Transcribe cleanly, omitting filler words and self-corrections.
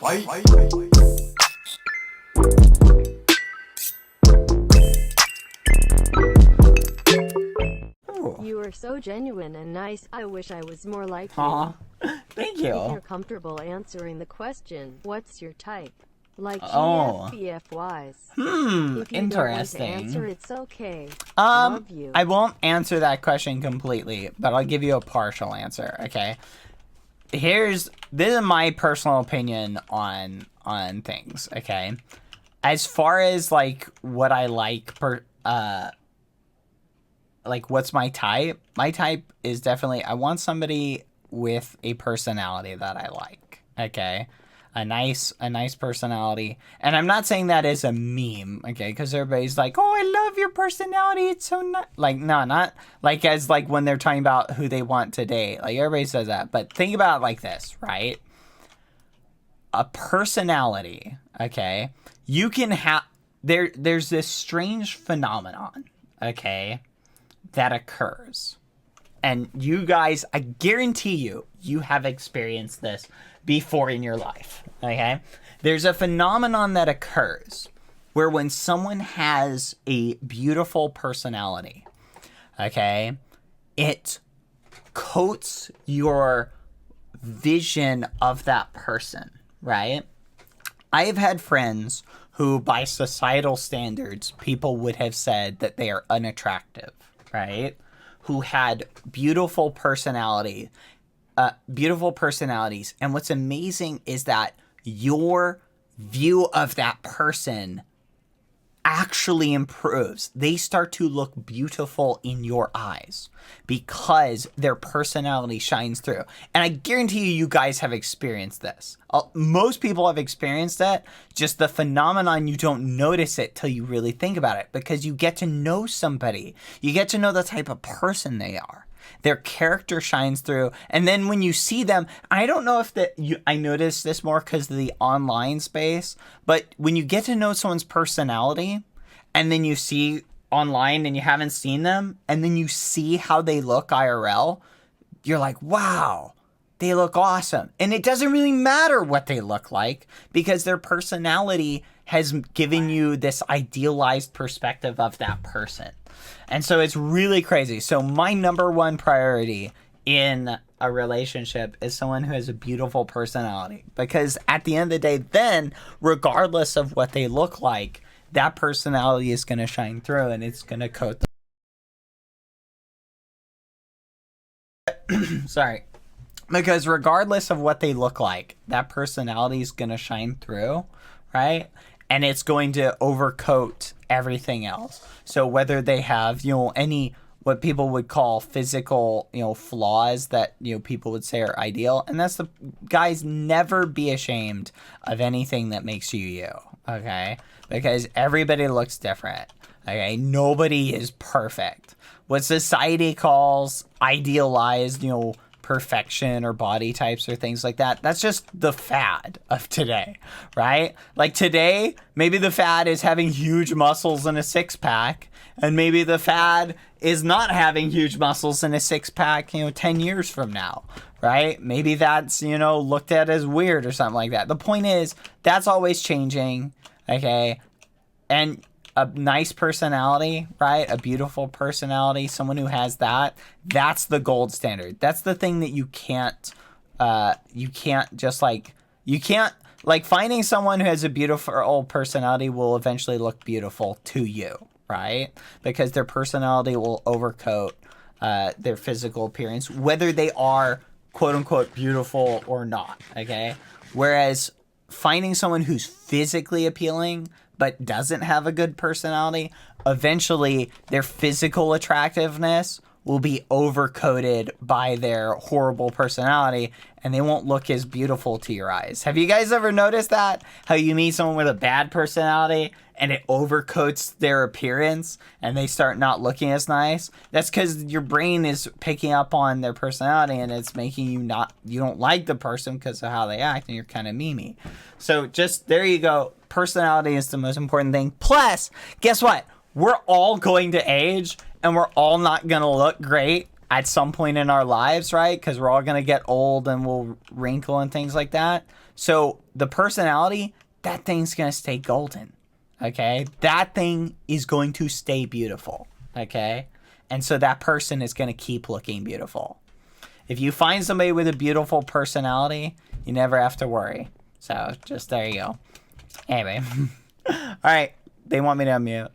You are so genuine and nice. I wish I was more like you. Aw, thank you. If you're comfortable answering the question, what's your type? Like Oh. GFBFYs. If you interesting. don't want to answer, it's okay. Love you. I won't answer that question completely, but I'll give you a partial answer, okay? This is my personal opinion on things, okay? As far as like what I like like what's my type? My type is definitely I want somebody with a personality that I like, okay? A nice personality. And I'm not saying that as a meme, okay? Because everybody's like, oh, I love your personality. It's so nice. Like, no, not like as like when they're talking about who they want to date. Like everybody says that. But think about it like this, right? A personality, okay? You can have, there's this strange phenomenon, okay, that occurs. And you guys, I guarantee you have experienced this before in your life, okay? There's a phenomenon that occurs where when someone has a beautiful personality, okay, it coats your vision of that person, right? I have had friends who, by societal standards, people would have said that they are unattractive, right? Who had beautiful personalities. And what's amazing is that your view of that person actually improves. They start to look beautiful in your eyes because their personality shines through. And I guarantee you guys have experienced this. Most people have experienced it. Just the phenomenon, you don't notice it till you really think about it because you get to know somebody. You get to know the type of person they are. Their character shines through. And then when you see them, I don't know if I noticed this more because of the online space, but when you get to know someone's personality and then you see online and you haven't seen them and then you see how they look IRL, you're like, wow, they look awesome. And it doesn't really matter what they look like because their personality has given you this idealized perspective of that person. And so it's really crazy. So my number one priority in a relationship is someone who has a beautiful personality. Because at the end of the day, then, regardless of what they look like, that personality is going to shine through and it's going to coat them. Sorry. Because regardless of what they look like, that personality is going to shine through, right? And it's going to overcoat everything else. So whether they have, any what people would call physical, flaws that, people would say are ideal. And that's guys, never be ashamed of anything that makes you, okay? Because everybody looks different, okay? Nobody is perfect. What society calls idealized, perfection or body types or things like that, that's just the fad of today, right? Like today, maybe the fad is having huge muscles and a six-pack, and maybe the fad is not having huge muscles and a six-pack, 10 years from now, right? Maybe that's, looked at as weird or something like that. The point is, that's always changing, okay? And a nice personality, right? A beautiful personality, someone who has that's the gold standard. That's the thing that you can't finding someone who has a beautiful personality will eventually look beautiful to you, right? Because their personality will overcoat their physical appearance, whether they are quote unquote beautiful or not, okay? Whereas finding someone who's physically appealing but doesn't have a good personality, eventually their physical attractiveness will be overcoated by their horrible personality and they won't look as beautiful to your eyes. Have you guys ever noticed that? How you meet someone with a bad personality and it overcoats their appearance and they start not looking as nice? That's because your brain is picking up on their personality and it's making you don't like the person because of how they act and you're kind of memey. So just, there you go. Personality is the most important thing. Plus, guess what? We're all going to age and we're all not going to look great at some point in our lives, right? Because we're all going to get old and we'll wrinkle and things like that. So the personality, that thing's going to stay golden. Okay? That thing is going to stay beautiful. Okay? And so that person is going to keep looking beautiful. If you find somebody with a beautiful personality, you never have to worry. So just there you go. Anyway. All right. They want me to unmute.